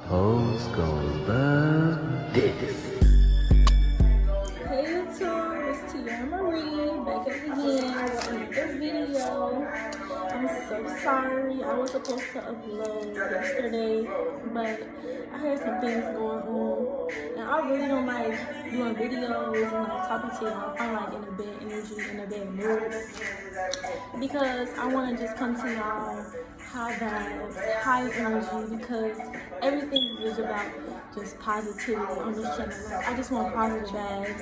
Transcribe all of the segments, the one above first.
Hoes gon' love this. Hey YouTube, it's Tia Marie back again with another video. I'm so sorry, I was supposed to upload yesterday, but I had some things going on, and I really don't like doing videos and like talking to y'all. I'm like in a bad energy, in a bad mood, because I want to just come to y'all high vibes, high energy, because everything is about just positivity on this channel. Like, I just want positive vibes,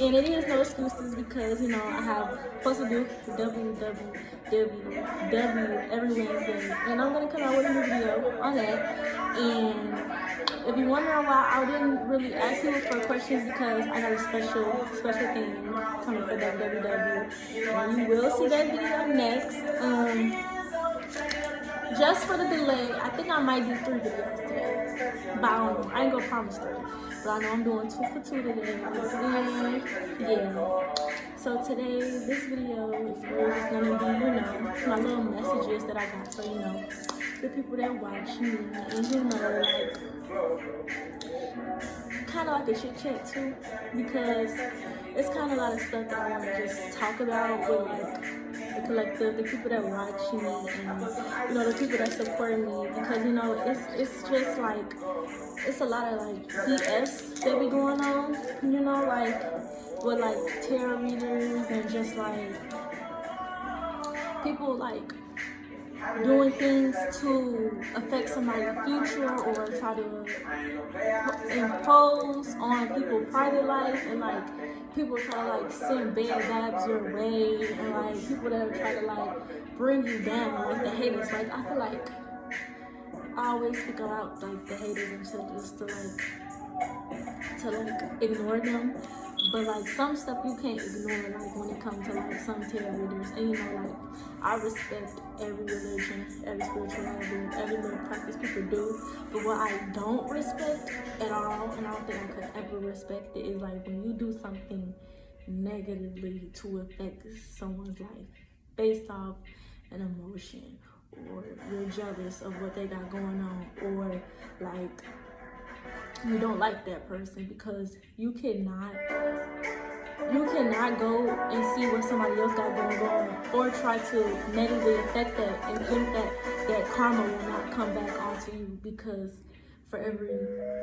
and it is no excuses because, you know, I have supposed to do www every Wednesday, and I'm gonna come out with a new video on that. And if you're wondering why I didn't really ask you for questions, because I got a special thing coming for www, and you will see that video next. Just for the delay, I think I might do 3 videos today. But I ain't gonna promise 3. But I know I'm doing 2 for 2 today. And yeah. So today, this video is really just gonna be, you know, my little messages that I got for, you know, the people that watch me. And, you know, like, kind of like a chit chat too. Because it's kind of a lot of stuff that I want to just talk about with, like, the collective, the people that watch me, and, you know, the people that support me, because, you know, it's just like, it's a lot of like BS that be going on, you know, like with like tarot readers and just like people like doing things to affect somebody's future or try to impose on people's private life, and like people try to like send bad vibes your way, and like people that try to like bring you down, like the haters. Like, I feel like I always speak out like the haters and just to ignore them. But like some stuff you can't ignore, like when it comes to like some tarot readers. And, you know, like, I respect every religion, every spirituality, every little practice people do. But what I don't respect at all, and I don't think I could ever respect it, is like when you do something negatively to affect someone's life based off an emotion, or you're jealous of what they got going on, or like you don't like that person, because you cannot go and see what somebody else got going on, or try to negatively affect that and think that karma will not come back onto you, because for every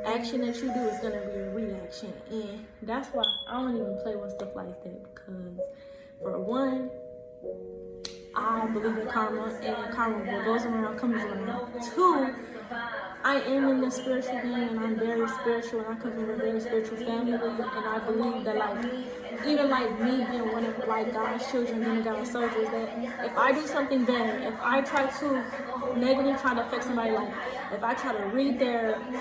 action that you do is gonna be a reaction. And that's why I don't even play with stuff like that, because for one, I believe in karma, and karma, what goes around comes around. 2, I am in the spiritual game, and I'm very spiritual, and I come from a very spiritual family, and I believe that, like, even like me being one of like God's children, being God's soldiers, that if I do something bad, if I try to negatively try to affect somebody's life, if I try to read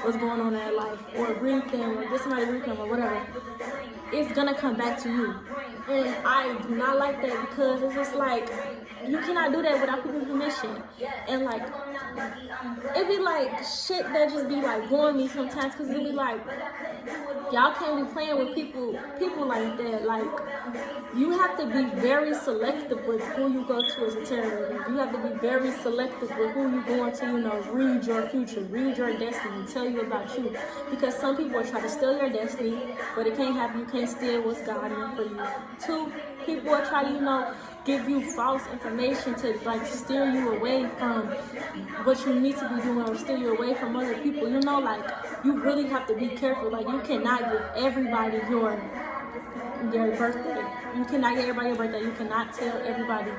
what's going on in their life, or read them, or get somebody to read them, or whatever, it's gonna come back to you. And I do not like that, because it's just like, you cannot do that without people's permission. And like, it be like shit that just be like blowing me sometimes, because it be like, y'all can't be playing with people like that. Like, you have to be very selective with who you go to as a tarot reader. You have to be very selective with who you're going to, you know, read your future, read your destiny, tell you about you. Because some people will try to steal your destiny, but it can't happen. You can't steal what's God meant for you. 2, people will try to, you know, give you false information to like steer you away from what you need to be doing, or steer you away from other people. You know, like, you really have to be careful. Like, you cannot give everybody your birthday. You cannot give everybody your birthday. You cannot tell everybody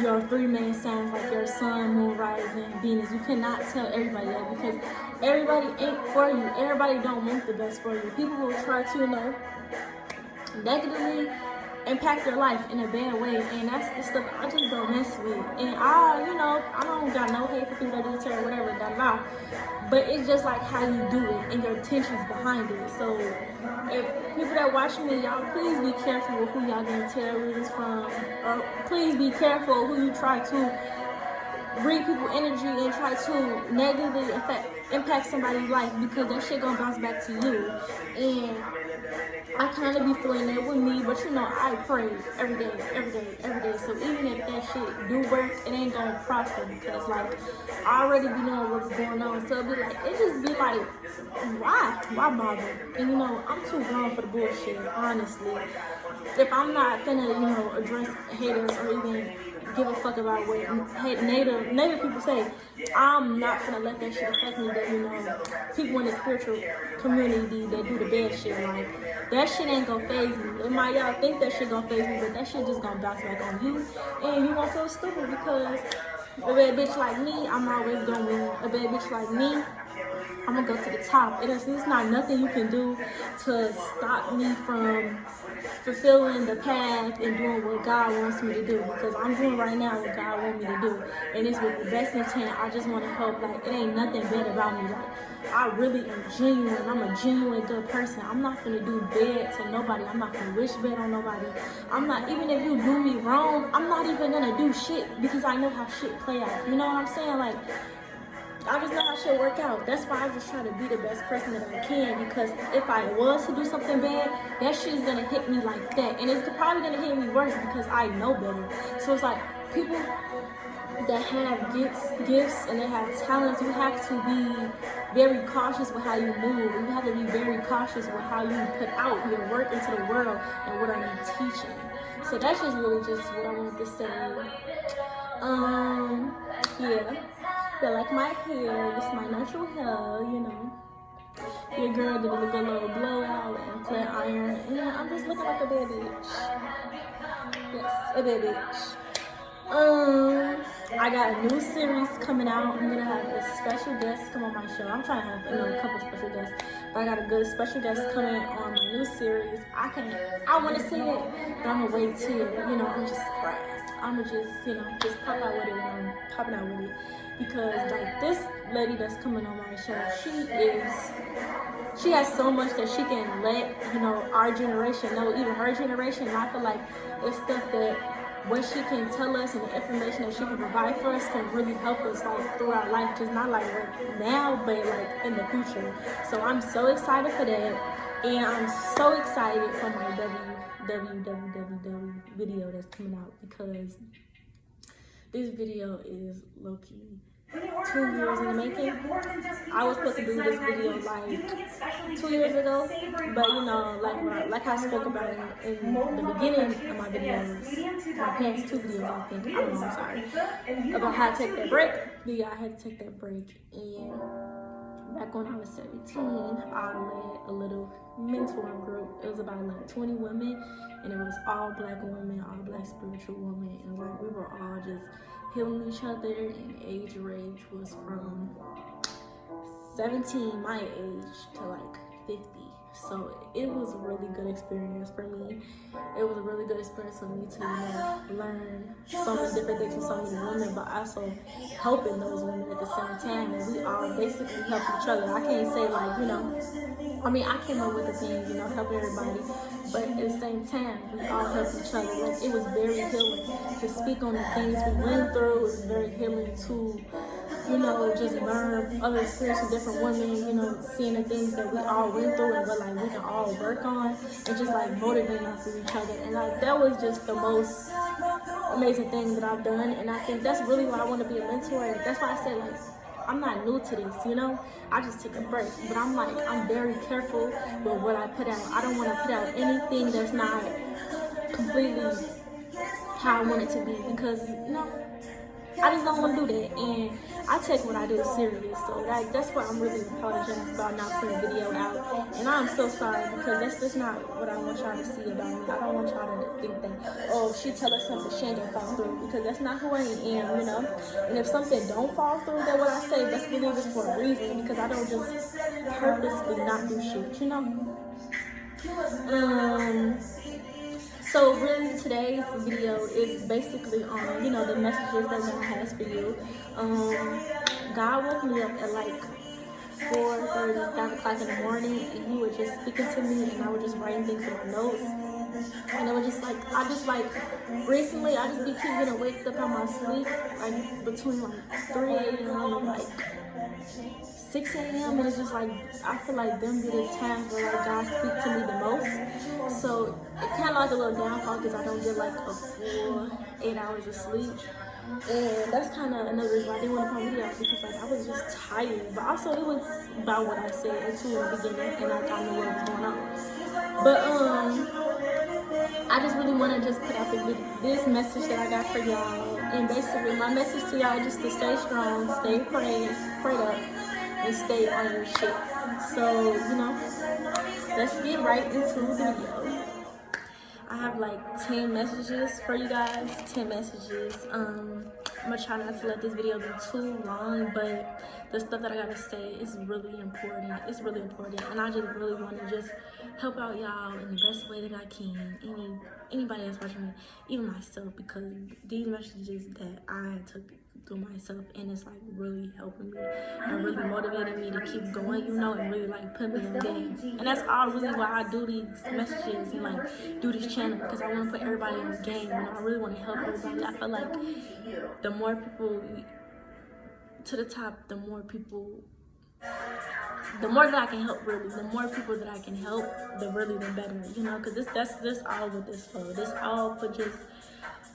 your 3 main signs, like your sun, moon, rising, Venus. You cannot tell everybody that, because everybody ain't for you. Everybody don't want the best for you. People will try to, you know, negatively impact your life in a bad way, and that's the stuff I just don't mess with. And you know, I don't got no hate for people that do tarot, whatever, blah, but it's just like how you do it and your intentions behind it. So if people that watch me, y'all please be careful with who y'all getting tarot readers from, or please be careful who you try to read people's energy and try to negatively impact somebody's life, because that shit gonna bounce back to you. And I kind of be feeling that with me, but you know, I pray every day, every day, every day. So even if that shit do work, it ain't gonna prosper, because like I already be knowing what's going on. So it just be like, why bother? And you know, I'm too grown for the bullshit, honestly. If I'm not finna, you know, address haters or even give a fuck about what native people say, I'm not finna let that shit affect me. That, you know, people in the spiritual community that do the bad shit, like that shit ain't gonna phase me. It might, y'all think that shit gonna phase me, but that shit just gonna bounce back on you, and you gonna feel stupid, because a bad bitch like me, I'm always gonna win. A bad bitch like me, I'm gonna go to the top. It's not nothing you can do to stop me from fulfilling the path and doing what God wants me to do, because I'm doing right now what God wants me to do, and it's with the best intent. I just want to help. Like, it ain't nothing bad about me. Like, I really am genuine. I'm a genuine good person. I'm not gonna do bad to nobody. I'm not gonna wish bad on nobody. I'm not, even if you do me wrong, I'm not even gonna do shit, because I know how shit play out. You know what I'm saying? Like, I just know how shit work out. That's why I just try to be the best person that I can, because if I was to do something bad, that shit is gonna hit me like that, and it's probably gonna hit me worse because I know better. So it's like, people that have gifts and they have talents, you have to be very cautious with how you move. You have to be very cautious with how you put out your work into the world and what are you teaching. So that's just really just what I wanted to say. Yeah. They like my hair. This is my natural hair, you know. Your girl did a little blowout and flat iron. And I'm just looking like a bad bitch. Yes, a bad bitch. I got a new series coming out. I'm gonna have a special guest come on my show. I'm trying to have, you know, a couple special guests, but I got a good special guest coming on my new series. I want to say it, but I'm gonna wait till, you know, I'm just surprised. I'm gonna just, you know, just pop out with it when I'm popping out with it, because like this lady that's coming on my show, she has so much that she can let, you know, our generation know, even her generation. And I feel like it's stuff that what she can tell us and the information that she can provide for us can really help us like through our life, just not like right now, but like in the future. So I'm so excited for that, and I'm so excited for my www video that's coming out, because this video is low-key 2 years in the making. I was supposed to do this video like 2 years ago, but you know, like I spoke about it in the beginning of my videos, my past 2 videos, I think, I don't know, I'm sorry, about how to take that break. But yeah, I had to take that break, and back when I was 17, I led a little mentoring group. It was about like 20 women, and it was all black women, all black spiritual women, and like we were all just healing each other, and age range was from 17, my age, to like 50. So it was a really good experience for me. It was a really good experience for me to, you know, learn so many different things from so many women, but also helping those women at the same time. And we all basically help each other. I can't say like, you know, I mean, I came up with the thing, you know, helping everybody, but at the same time, we all helped each other. Like, it was very healing to speak on the things we went through. It was very healing to, you know, just learn other experiences, different women, you know, seeing the things that we all went through and what like we can all work on, and just like motivating us with each other. And like that was just the most amazing thing that I've done. And I think that's really why I want to be a mentor. And that's why I said, like, I'm not new to this, you know. I just took a break, but I'm very careful with what I put out. I don't want to put out anything that's not completely how I want it to be, because, you know, I just don't want to do that, and I take what I do serious. So that's why I'm really apologizing about not putting a video out, and I'm so sorry, because that's just not what I want y'all to see about me. I don't want y'all to think that, oh, she tell us something, she ain't gonna fall through, because that's not who I am, you know. And if something don't fall through, then what I say, let's believe it's for a reason, because I don't just purposely not do shit, you know. So really today's video is basically on, you know, the messages that God has for you. God woke me up at like 4:30, 5 o'clock in the morning, and he was just speaking to me, and I was just writing things in my notes. And it was just like, recently I just be keeping waked up on my sleep, like between like 3 a.m. and like 6 a.m. and it's just like, I feel like them be the times where like God speak to me the most. So it kind of like a little downfall because I don't get like a full 8 hours of sleep. And that's kind of another reason why I didn't want to put video out, because like I was just tired. But also it was about what I said too in the beginning, and like I knew what was going on. But I just really want to just put out this message that I got for y'all. And basically my message to y'all is just to stay strong, stay prayed up, and stay on your shit. So, you know, let's get right into the video. I have like 10 messages for you guys, 10 messages. I'm gonna try not to let this video be too long, but the stuff that I gotta say is really important. It's really important, and I just really want to just help out y'all in the best way that I can. Anybody that's watching me, even myself, because these messages that I took through myself, and it's like really helping me and really motivating me to keep going, you know, and really like put me in the game. And that's all really why I do these messages and like do this channel, because I want to put everybody in the game, and I really want to help everybody. I feel like the more people to the top, the more that I can help, really. The more people that I can help, the better, you know, because that's all what this for. This all for just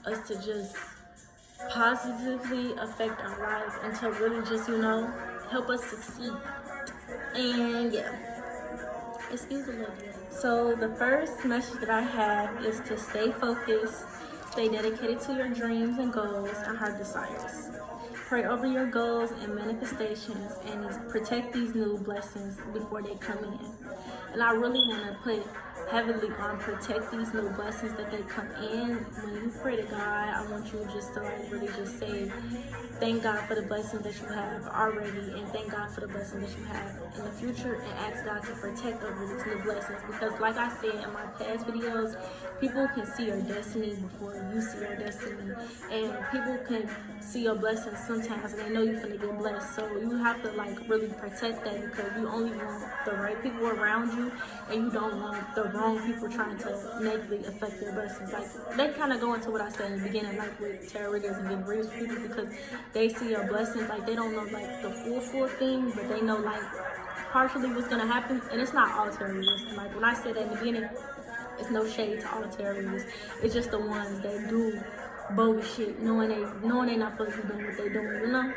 us to just positively affect our lives and to really just, you know, help us succeed. And yeah, excuse a little bit. So the first message that I have is to stay focused, stay dedicated to your dreams and goals and heart desires. Pray over your goals and manifestations, and protect these new blessings before they come in. And I really want to put heavily on protect these new blessings that they come in. When you pray to God, I want you just to like really just say thank God for the blessings that you have already, and thank God for the blessings that you have in the future, and ask God to protect over these new blessings. Because like I said in my past videos, people can see your destiny before you see your destiny, and people can see your blessings sometimes and they know you're finna get blessed. So you have to like really protect that, because you only want the right people around you, and you don't want the wrong people trying to negatively affect their blessings. Like they kind of go into what I said in the beginning, like with terrorists and getting rid of people, because they see your blessings, like they don't know like the full thing, but they know like partially what's gonna happen. And it's not all terrorists. Like when I said that in the beginning, it's no shade to all terrorists. It's just the ones that do bogus shit, knowing they not supposed to be doing what they doing, you know.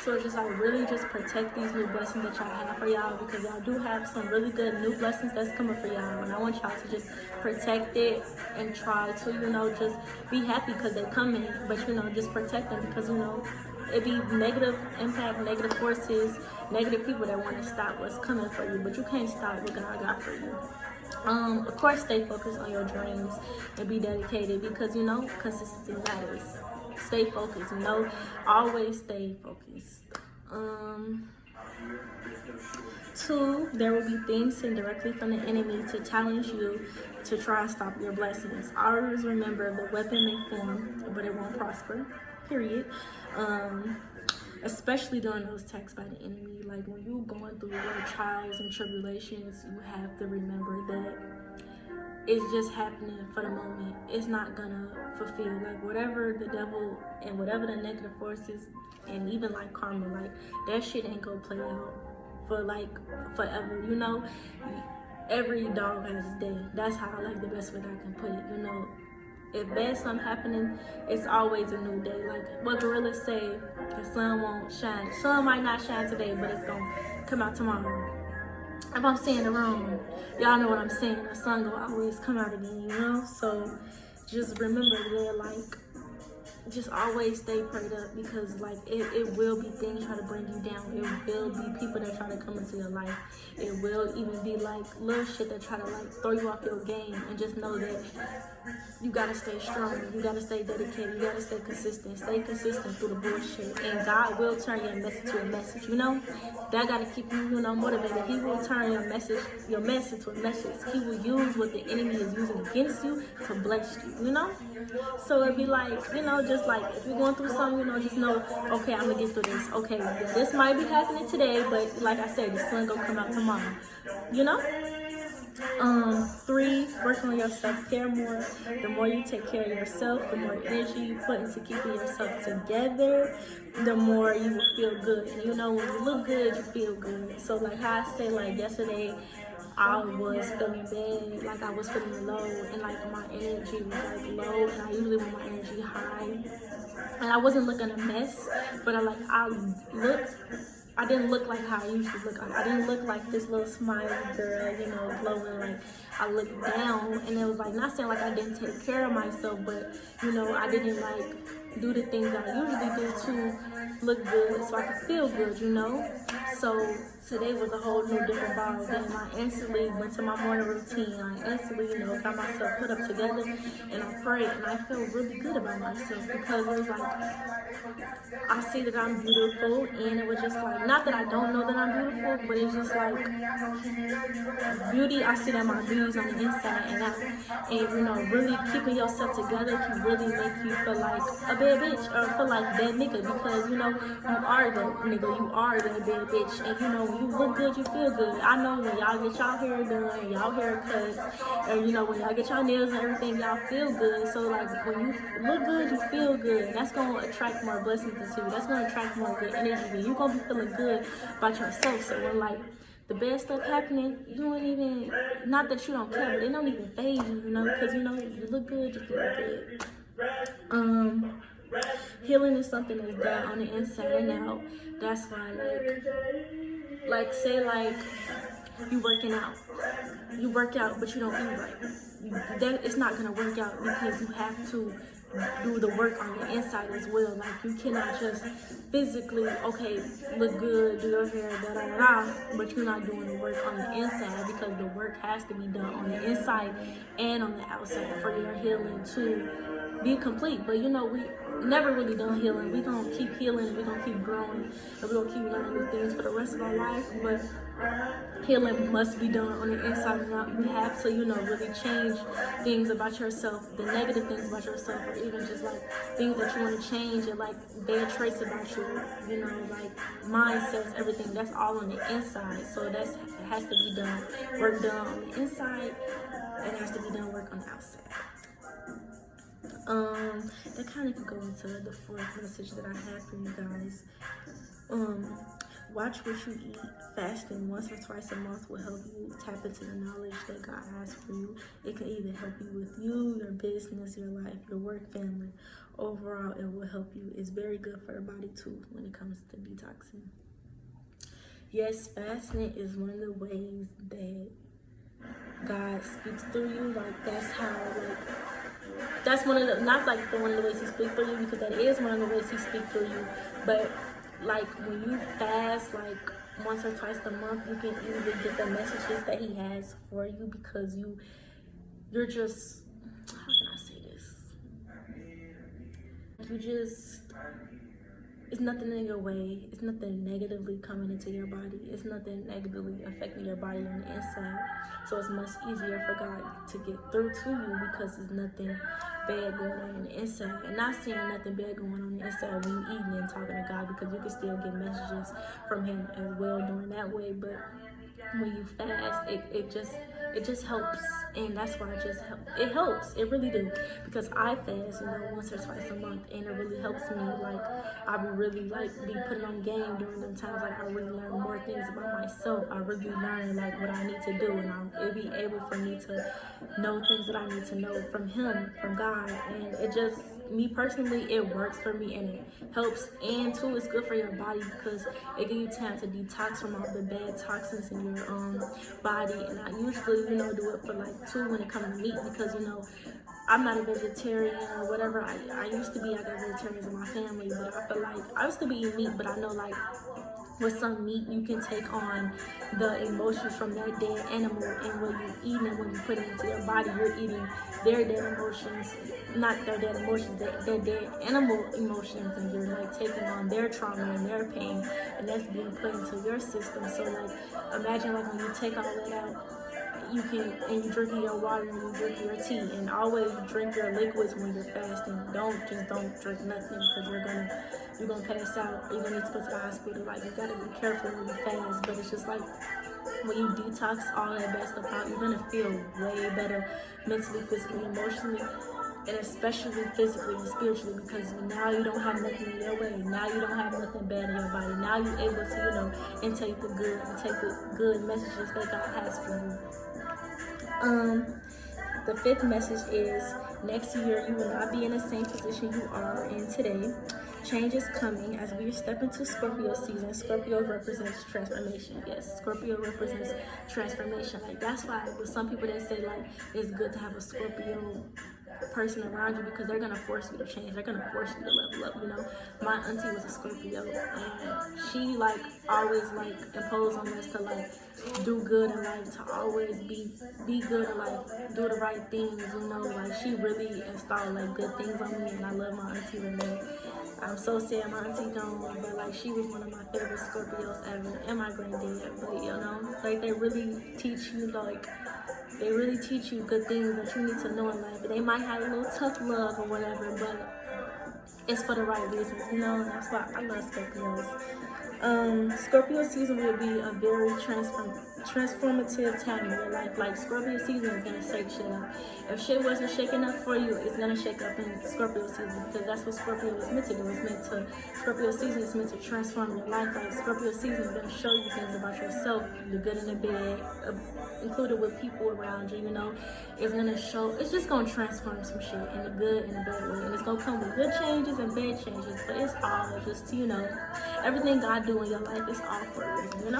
So it's just like really just protect these new blessings that y'all have for y'all, because y'all do have some really good new blessings that's coming for y'all, and I want y'all to just protect it and try to, you know, just be happy because they come in, but you know, just protect them, because you know it be negative impact, negative forces, negative people that want to stop what's coming for you, but you can't stop what God got for you. Of course, stay focused on your dreams and be dedicated, because you know consistency matters. Stay focused, you know, always stay focused. 2, there will be things sent directly from the enemy to challenge you to try and stop your blessings. Always remember, the weapon may form, but it won't prosper, period. Especially during those attacks by the enemy. Like when you're going through your trials and tribulations, you have to remember that it's just happening for the moment. It's not gonna fulfill, like whatever the devil and whatever the negative forces, and even like karma, like that shit ain't gonna play out for like forever, you know. Every dog has its day. That's how, like, the best way that I can put it, you know. If bad something happening, it's always a new day. Like what gorillas say, the sun won't shine. Sun might not shine today, but it's gonna come out tomorrow. If I'm saying it wrong, y'all know what I'm saying. The sun will always come out again, you know? So just remember that, like, just always stay prayed up, because like it will be things trying to bring you down. It will be people that try to come into your life. It will even be like little shit that try to like throw you off your game, and just know that you gotta stay strong, you gotta stay dedicated, you gotta stay consistent through the bullshit, and God will turn your message to a message, you know. That gotta keep you, you know, motivated. He will turn your message to a message. He will use what the enemy is using against you to bless you, you know. So it'd be like, you know, just just like, if you're going through something, you know, just know, okay, I'm gonna get through this. Okay, yeah, this might be happening today, but like I said, the sun gonna come out tomorrow, you know? 3, work on your self-care more. The more you take care of yourself, the more energy you put into keeping yourself together, the more you will feel good. And you know, when you look good, you feel good. So like how I say, like yesterday, I was feeling bad, like I was feeling low, and like my energy was like low, and I usually want my energy high. And I wasn't looking a mess, but I didn't look like how I usually look. I didn't look like this little smiley girl, you know, glowing. Like I looked down, and it was like, not saying like I didn't take care of myself, but you know, I didn't like do the things that I usually do to look good, so I could feel good, you know. So today was a whole new different ball game. I instantly went to my morning routine. I instantly, you know, got myself put up together, and I prayed, and I felt really good about myself because it was like, I see that I'm beautiful, and it was just like, not that I don't know that I'm beautiful, but it's just like beauty. I see that my beauty's on the inside and out, and you know, really keeping yourself together can really make you feel like a bad bitch or feel like that nigga, because you know, you are that nigga, you are that bad bitch, and you know, when you look good, you feel good. I know when y'all get y'all hair done, y'all haircuts, and you know, when y'all get y'all nails and everything, y'all feel good. So like, when you look good, you feel good. That's gonna attract more blessings into you. That's gonna attract more good energy. You're gonna be feeling good about yourself. So when like the bad stuff happening, you don't even, not that you don't care, but it don't even phase you, you know, because you know, you look good, you feel good. Healing is something that's done on the inside and out. That's why, like say like you working out, you work out, but you don't eat right. That it's not gonna work out, because you have to do the work on the inside as well. Like you cannot just physically, okay, look good, do your hair, da da da, but you're not doing the work on the inside, because the work has to be done on the inside and on the outside for your healing to be complete. But you know, we never really done healing. We gonna keep healing, and we gonna keep growing, and we gonna keep learning new things for the rest of our life. But healing must be done on the inside and out. You have to, you know, really change things about yourself, the negative things about yourself, or even just like things that you want to change, and like bad traits about you, you know, like mindsets, everything. That's all on the inside. So it has to be done, work done on the inside, and it has to be done work on the outside. That kind of could go into the fourth message that I have for you guys. Watch what you eat. Fasting once or twice a month will help you tap into the knowledge that God has for you. It can either help you with you, your business, your life, your work, family. Overall, it will help you. It's very good for the body too when it comes to detoxing. Yes, fasting is one of the ways that God speaks through you. Like that's how, like, that's one of the, not like the one of the ways he speaks through you, because that is one of the ways he speaks through you, but like when you fast like once or twice a month, you can easily get the messages that he has for you, because you're just, how can I say this, you just, it's nothing in your way, it's nothing negatively coming into your body, it's nothing negatively affecting your body on the inside. So it's much easier for God to get through to you, because there's nothing bad going on the inside. And not saying nothing bad going on the inside when you're eating and talking to God, because you can still get messages from him as well doing that way. But when you fast, it just helps, and that's why it helps. It really do, because I fast, you know, once or twice a month, and it really helps me. Like I be really like be putting on game during them times. Like I really learn more things about myself. I really learn like what I need to do, and it'll be able for me to know things that I need to know from him, from God. And it just, me personally, it works for me, and it helps. And too, it's good for your body, because it gives you time to detox from all the bad toxins in your body. And I usually, you know, do it for like 2 when it comes to meat, because you know, I'm not a vegetarian or whatever. I used to be. I got vegetarians in my family, but I feel like I used to be eating meat, but I know like with some meat you can take on the emotions from that dead animal, and when you eating it, when you put it into your body, you're eating their dead emotions, not their dead emotions, their dead animal emotions, and you're like taking on their trauma and their pain, and that's being put into your system. So like imagine like when you take all that out you drinking your water and you drink your tea, and always drink your liquids when you're fasting. Don't drink nothing, because you're gonna pass out, or you're gonna need to go to the hospital. Like, you gotta be careful when you fast. But it's just like, when you detox all that bad stuff out, you're gonna feel way better mentally, physically, emotionally, and especially physically and spiritually, because now you don't have nothing in your way. Now you don't have nothing bad in your body. Now you're able to, intake the good and take the good messages that God has for you. The fifth message is, next year you will not be in the same position you are in today. Change is coming as we step into Scorpio season. Scorpio represents transformation. Yes, Scorpio represents transformation. Like, that's why with some people they say, like, it's good to have a Scorpio person around you, because they're gonna force you to change. They're gonna force you to level up. My auntie was a Scorpio, and she always imposed on us to do good in life, to always be good in life, do the right things. She really installed good things on me, and I love my auntie Renee. I'm so sad my auntie gone, but she was one of my favorite Scorpios ever, and my granddad. But they really teach you they really teach you good things that you need to know in life. But they might have a little tough love or whatever, but it's for the right reasons, That's why I love Scorpios. Scorpio season will be a very transformative time in your life. Like, Scorpio season is gonna shake shit up. If shit wasn't shaking up for you, it's gonna shake up in Scorpio season, because that's what Scorpio is meant to do. Scorpio season is meant to transform your life. Like, Scorpio season is gonna show you things about yourself, the good and the bad, included with people around you. It's just gonna transform some shit in the good and the bad way, and it's gonna come with good changes and bad changes. But it's all just everything God do in your life is all for a reason,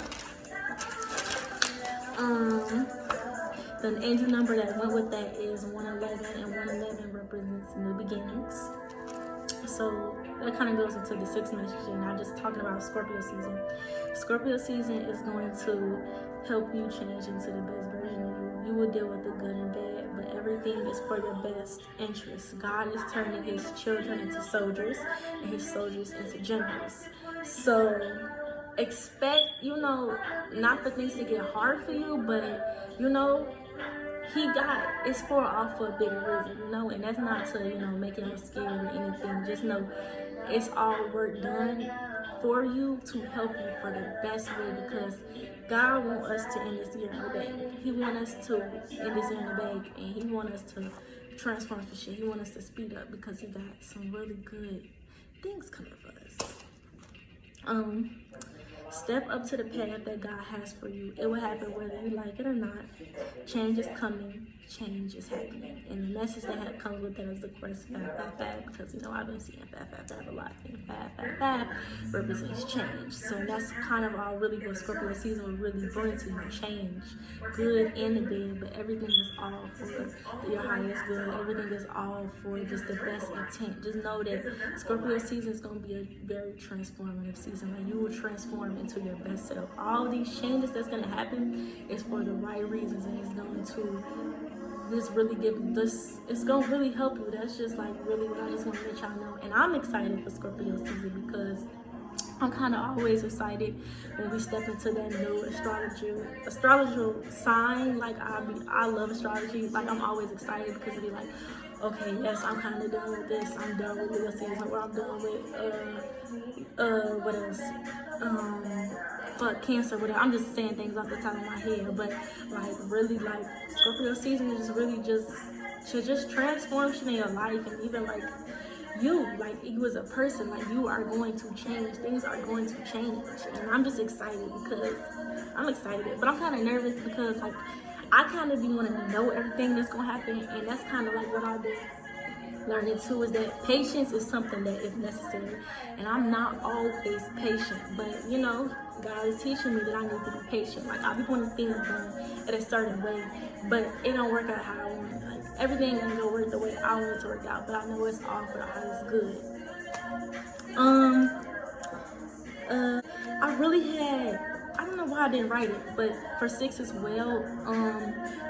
The angel number that went with that is 111, and 111 represents new beginnings. So that kind of goes into the sixth message, and I'm just talking about Scorpio season. Scorpio season is going to help you change into the best version of you. You will deal with the good and bad, but everything is for your best interest. God is turning his children into soldiers, and his soldiers into generals. So expect, not for things to get hard for you, but it's for a bigger reason, and that's not to, make you scared or anything. Just know it's all work done for you to help you for the best way, because God wants us to end this year in the bag. He wants us to end this year in the bag, and he wants us to transform for shit. He wants us to speed up, because he got some really good things coming for us. Step up to the path that God has for you. It will happen whether you like it or not. Change is coming. Change is happening. And the message that comes with that is, of course, 555, because I've been seeing 555 a lot. And 555 represents change. So that's kind of all really what Scorpio season will really bring to you. Change, good and the bad, but everything is all for your highest good. Everything is all for just the best intent. Just know that Scorpio season is going to be a very transformative season. Like, you will transform into your best self. All these changes that's going to happen is for the right reasons, and it's going to it's gonna really help you. That's just really what I just want to let y'all know. And I'm excited for Scorpio season, because I'm kind of always excited when we step into that new astrological sign. I love astrology. I'm always excited, because it'll be okay, yes, I'm kind of done with this. I'm done with Leo season, or I'm done with what else? Cancer, whatever. I'm just saying things off the top of my head, but really, Scorpio season is really just transform shit in your life, and even you as a person, you are going to change. Things are going to change, and I'm just excited, because I'm excited, but I'm kind of nervous, because I kind of be wanting to know everything that's gonna happen, and that's kind of what I've been learning too, is that patience is something that is necessary, and I'm not always patient, but God is teaching me that I need to be patient. I be wanting things done at a certain way, but it don't work out how I want it. Everything ain't gonna work the way I want it to work out, but I know it's all for the highest good. I really had, I don't know know why I didn't write it, but for 6 as well,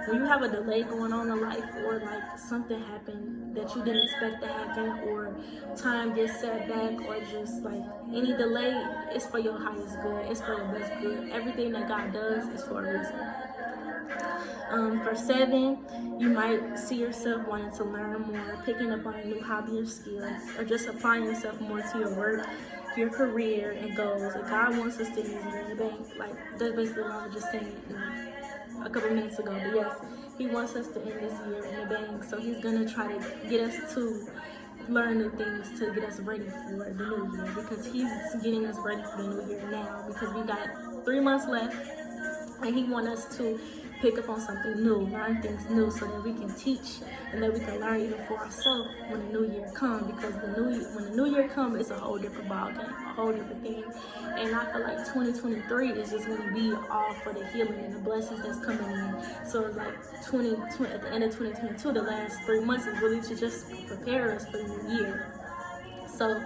when you have a delay going on in life, or like something happened that you didn't expect to happen, or time gets set back, or just like any delay, it's for your highest good, it's for your best good. Everything that God does is for a reason. For 7, you might see yourself wanting to learn more, picking up on a new hobby or skill, or just applying yourself more to your work, your career, and goals. And God wants us to use it in the bank. Like, that's basically what I was just saying a couple minutes ago. But yes, He wants us to end this year in the bank. So He's going to try to get us to learn new things to get us ready for the new year, because He's getting us ready for the new year now, because we got 3 months left, and He wants us to pick up on something new, learn things new, so that we can teach and that we can learn even for ourselves when the new year comes. Because when the new year comes, it's a whole different ball game, a whole different thing. And I feel like 2023 is just going to be all for the healing and the blessings that's coming in. So it's like at the end of 2022, the last 3 months is really to just prepare us for the new year. So,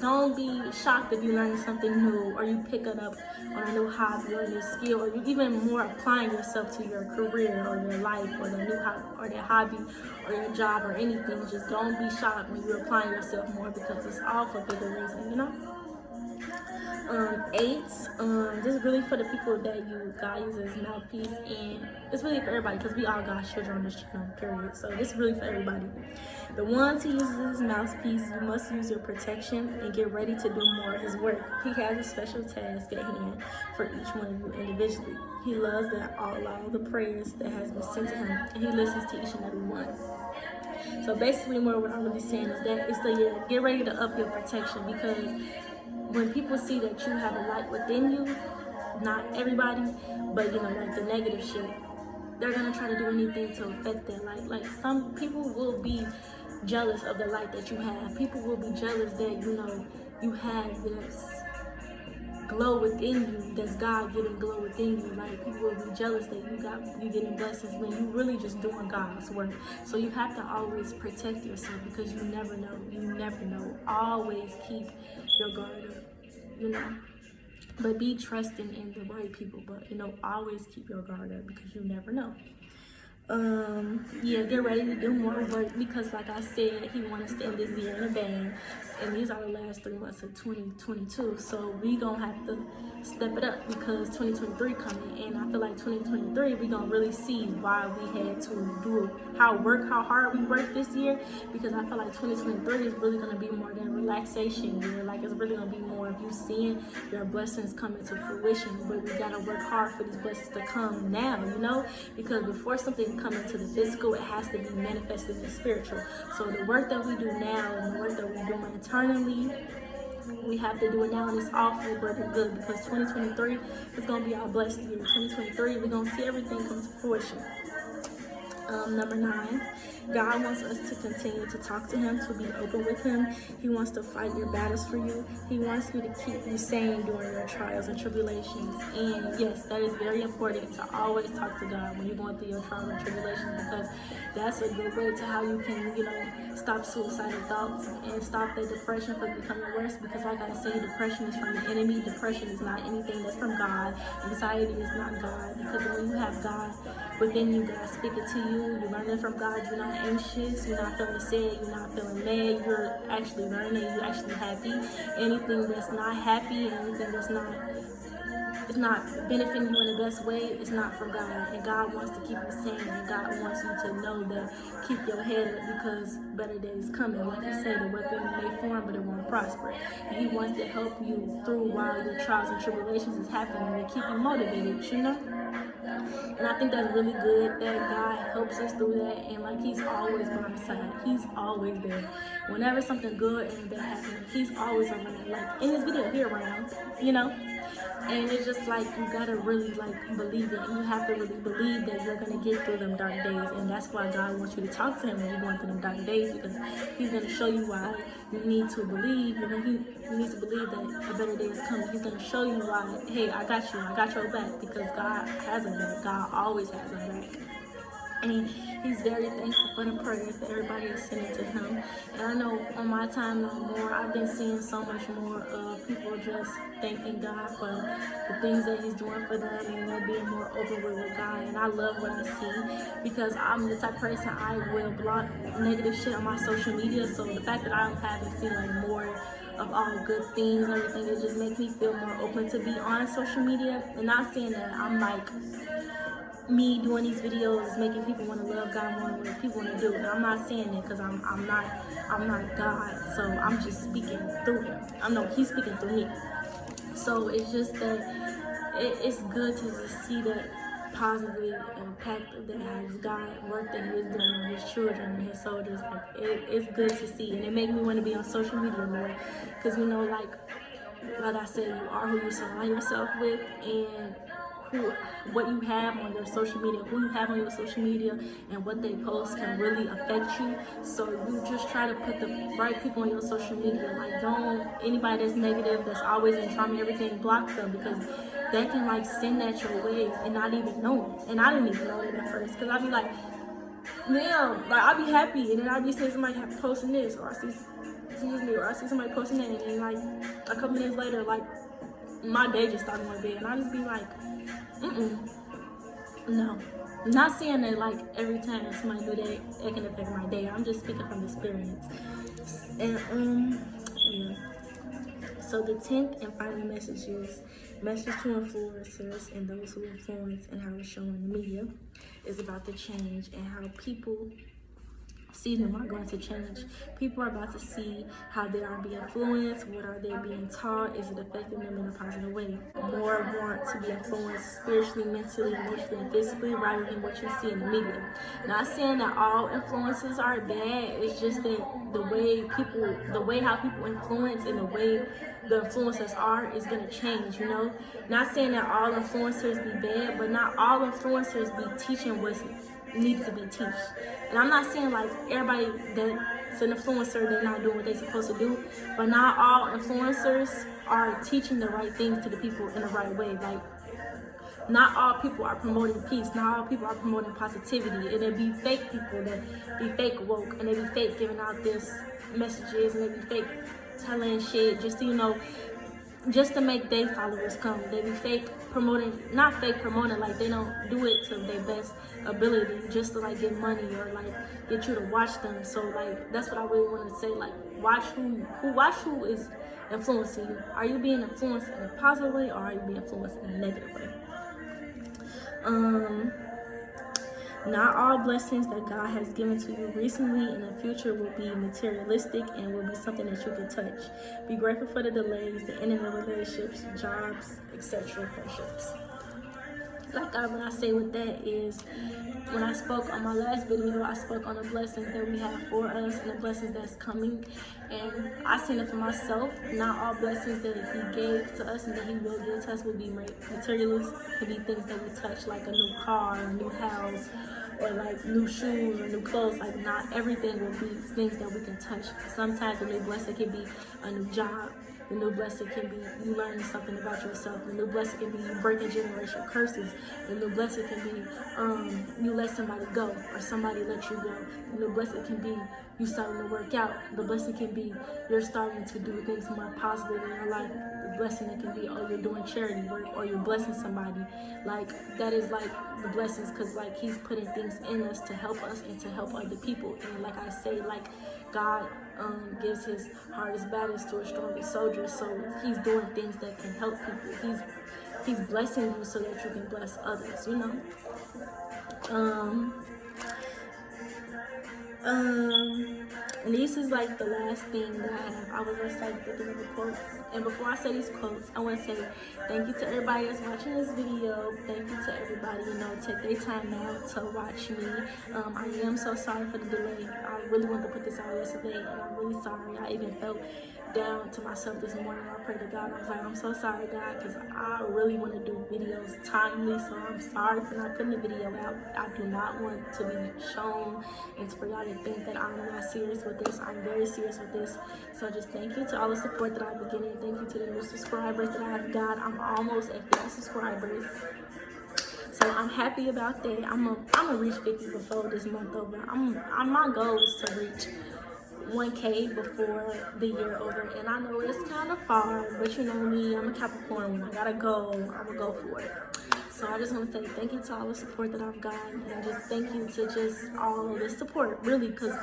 don't be shocked if you learn something new, or you pick it up on a new hobby or a new skill, or you even more applying yourself to your career or your life, or the new hobby or the hobby or your job or anything. Just don't be shocked when you're applying yourself more, because it's all for bigger reason, 8, this is really for the people that God uses as mouthpiece, and it's really for everybody, because we all God's children on this channel, period. So this is really for everybody. The ones He uses as mouthpiece, you must use your protection and get ready to do more of His work. He has a special task at hand for each one of you individually. He loves that all the prayers that has been sent to Him, and He listens to each and every one. So basically, more what I'm really saying is that it's the year. Get ready to up your protection, because when people see that you have a light within you, not everybody, but like the negative shit, they're gonna try to do anything to affect that light. Like, some people will be jealous of the light that you have. People will be jealous that you have this glow within you, that's God getting glow within you. Like, people will be jealous that you getting blessings when you really just doing God's work. So you have to always protect yourself, because you never know. Always keep your guard up, but be trusting in the right people, but always keep your guard up, because you never know. Get ready to do more work, because like I said, He wants us to end this year in a bang, and these are the last 3 months of 2022. So we gonna have to step it up, because 2023 coming, and I feel like 2023 we gonna really see why we had to how hard we worked this year, because I feel like 2023 is really gonna be more than relaxation year. Like, it's really gonna be more of you seeing your blessings coming to fruition, but we gotta work hard for these blessings to come now, because before something come into the physical, it has to be manifested in the spiritual. So the work that we do now and the work that we're doing eternally, we have to do it now, and it's all for greater good, because 2023 is going to be our blessed year. 2023, we're going to see everything come to fruition. Number 9, God wants us to continue to talk to Him, to be open with Him. He wants to fight your battles for you. He wants you to keep you sane during your trials and tribulations. And yes, that is very important, to always talk to God when you're going through your trials and tribulations, because that's a good way to how you can, stop suicidal thoughts and stop the depression from becoming worse. Because like I say, depression is from the enemy. Depression is not anything that's from God. Anxiety is not God, because when you have God within you, God speaking to you, you're learning from God, you're not anxious, you're not feeling sad, you're not feeling mad, you're actually learning, you're actually happy. Anything that's not happy, anything that's not benefiting you in the best way, it's not from God. And God wants to keep you sane, and God wants you to know that keep your head up, because better days coming. Like He said, the weapon may form, but it won't prosper. And He wants to help you through while your trials and tribulations is happening, and keep you motivated, And I think that's really good that God helps us through that, and like He's always by our side. He's always there. Whenever something good and bad happens, He's always around. Like in this video, He around, And it's just like, you gotta really believe it. You have to really believe that you're gonna get through them dark days, and that's why God wants you to talk to Him when you're going through them dark days, because He's gonna show you why you need to believe. You need to believe that a better day is coming. He's gonna show you why. Hey, I got you. I got your back, because God has our back. God always has our back. And he's very thankful for the prayers that everybody is sending to him. And I know on my timeline more, I've been seeing so much more of people just thanking God for the things that he's doing for them, and they're being more open with God. And I love what I see, because I'm the type of person, I will block negative shit on my social media. So the fact that I haven't seen like more of all good things, everything, it just makes me feel more open to be on social media. And not saying that I'm like, me doing these videos is making people want to love God more than what people want to do. And I'm not saying that because I'm not God. So I'm just speaking through him. I know he's speaking through me. So it's just that it's good to just see that positively impact that has God work that he is doing on his children and his soldiers. Like, it's good to see, and it makes me want to be on social media more, because you know, like I said, you are who you surround yourself with, and what you have on your social media, who you have on your social media, and what they post can really affect you. So you just try to put the right people on your social media. Like, don't, anybody that's negative, that's always in trauma and everything, block them, because they can like send that your way and not even know it. And I didn't even know that at first, because I'd be like, damn, like I'd be happy, and then I'd be seeing somebody posting this, or I see somebody posting that, and then like a couple minutes later, like my day just started going bad, and I just be like, no. I'm not saying that like every time somebody do that, it can affect my day. I'm just speaking from experience. And yeah. So the 10th and final message is message to influencers and those who influence and how it's shown in the media is about to change, and how people see them are going to change. People are about to see how they are being influenced, what are they being taught, is it affecting them in a positive way. More want to be influenced spiritually, mentally, emotionally, and physically, rather than what you see in the media. Not saying that all influences are bad, it's just that the way how people influence and the way the influencers are is going to change, you know. Not saying that all influencers be bad, but not all influencers be teaching what's needs to be taught. And I'm not saying like everybody that's an influencer, they're not doing what they're supposed to do, but not all influencers are teaching the right things to the people in the right way. Like, not all people are promoting peace, not all people are promoting positivity, and there be fake people that be fake woke, and they be fake giving out this messages, and they be fake telling shit just to, you know, just to make their followers come. They be fake promoting, not fake promoting, like they don't do it to their best ability just to like get money or like get you to watch them. So like that's what I really want to say. Like, watch who is influencing you. Are you being influenced in a positive way, or are you being influenced in a negative way? Not all blessings that God has given to you recently in the future will be materialistic and will be something that you can touch. Be grateful for the delays, the end of the relationships, jobs, etc., friendships. Like when I say with that is, when I spoke on my last video, I spoke on the blessings that we have for us and the blessings that's coming. And I seen it for myself. Not all blessings that he gave to us and that he will give to us will be materialist. It could be things that we touch, like a new car, a new house, or like new shoes or new clothes. Like, not everything will be things that we can touch. Sometimes a new blessing can be a new job. The new blessing can be you learning something about yourself. The new blessing can be you breaking generational curses. The new blessing can be you let somebody go, or somebody let you go. The new blessing can be you starting to work out. The blessing can be you're starting to do things more positive in your life. The blessing that can be, you're doing charity work, or you're blessing somebody. Like, that is like the blessings, because like he's putting things in us to help us and to help other people. And like I say, like God gives his hardest battles to a strongest soldier. So he's doing things that can help people. He's blessing you so that you can bless others, you know. And this is like the last thing that I have. I was just like looking at the quotes. And before I say these quotes, I want to say thank you to everybody that's watching this video. Thank you to everybody, you know, take their time out to watch me. I am so sorry for the delay. I really wanted to put this out yesterday, and I'm really sorry. I even felt down to myself this morning. I prayed to God. I was like, I'm so sorry, God, because I really want to do videos timely. So I'm sorry for not putting the video out. I do not want to be shown and for y'all to think that I'm not serious with this. I'm very serious with this. So just thank you to all the support that I've been getting. Thank you to the new subscribers that I've got. I'm almost at 50 subscribers. So I'm happy about that. I'm gonna reach 50 before this month over. My goal is to reach 1K before the year over, and I know it's kind of far, but you know me, I'm a Capricorn. When I got a goal, I'm gonna go for it. So I just want to say thank you to all the support that I've gotten, and just thank you to just all the support, really, because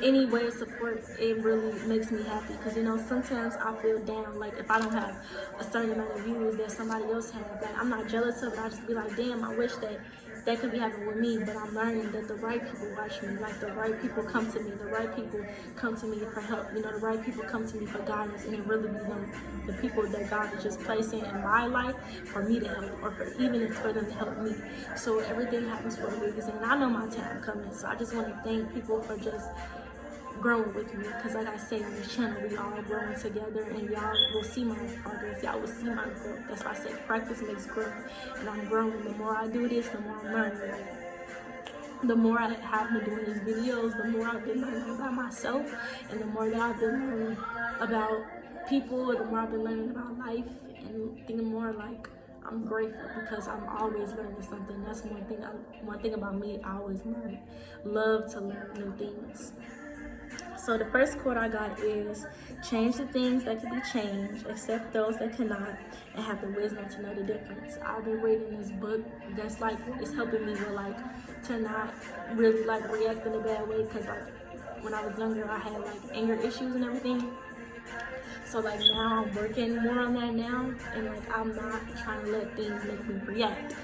any way of support, it really makes me happy. Because, you know, sometimes I feel down, like if I don't have a certain amount of views that somebody else has, like I'm not jealous of it. I just be like, damn, I wish that could be happening with me. But I'm learning that the right people watch me, like the right people come to me, the right people come to me for help, you know, the right people come to me for guidance, and it really be the people that God is just placing in my life for me to help, or for even if for them to help me. So everything happens for a reason, and I know my time coming. So I just want to thank people for just growing with me, because like I say on this channel, we all growing together, and y'all will see my progress, y'all will see my growth. That's why I say practice makes growth, and I'm growing. The more I do this, the more I'm learning. The more I have been doing these videos, the more I've been learning about myself, and the more that I've been learning about people, the more I've been learning about life, and the more like I'm grateful, because I'm always learning something. That's one thing about me. I always love to learn new things. So the first quote I got is, change the things that can be changed, accept those that cannot, and have the wisdom to know the difference. I've been reading this book that's like, it's helping me with like, to not really like react in a bad way, because like when I was younger, I had like anger issues and everything. So like now I'm working more on that now, and like I'm not trying to let things make me react.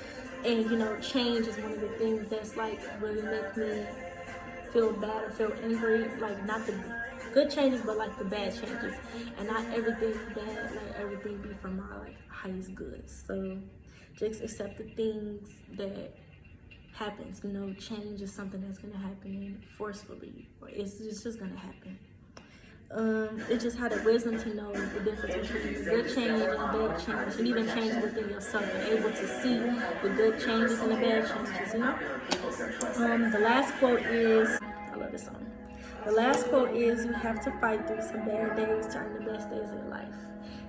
And you know, change is one of the things that's like really make me feel bad or feel angry, like not the good changes, but like the bad changes, and not everything bad, like everything be for my like highest good. So just accept the things that happens. You know, change is something that's gonna happen forcefully, or it's just gonna happen. It's just had the wisdom to know the difference between the good change and the bad change, and even change within yourself, and able to see the good changes and the bad changes, you know? The last quote is, I love this song. The last quote is, you have to fight through some bad days to earn the best days of your life.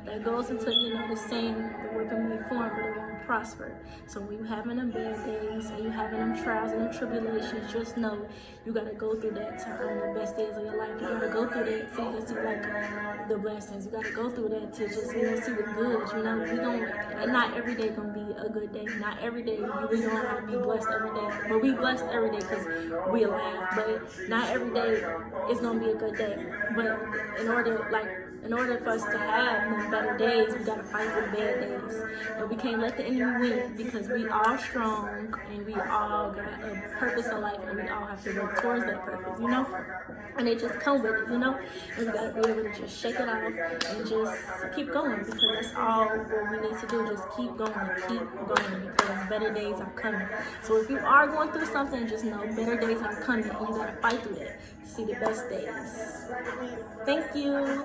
That goes into, you know, the saying, the weapon may form, but it won't prosper. So when you're having them bad days, and you're having them trials and them tribulations, just know you gotta go through that to earn the best days of your life. You gotta go through that so you can see like the blessings. You gotta go through that to just, you know, see the good. You know, not every day gonna be a good day. Not every day we don't have to be blessed every day. But we blessed every day because we alive. But not every day is gonna be a good day. But in order for us to have them better days, we gotta fight through the bad days. And we can't let the enemy win, because we all strong, and we all got a purpose in life, and we all have to work towards that purpose, you know? And it just come with it, you know? And we gotta be able to just shake it off and just keep going, because that's all what we need to do. Just keep going, because better days are coming. So if you are going through something, just know better days are coming, and you gotta fight through it to see the best days. Thank you.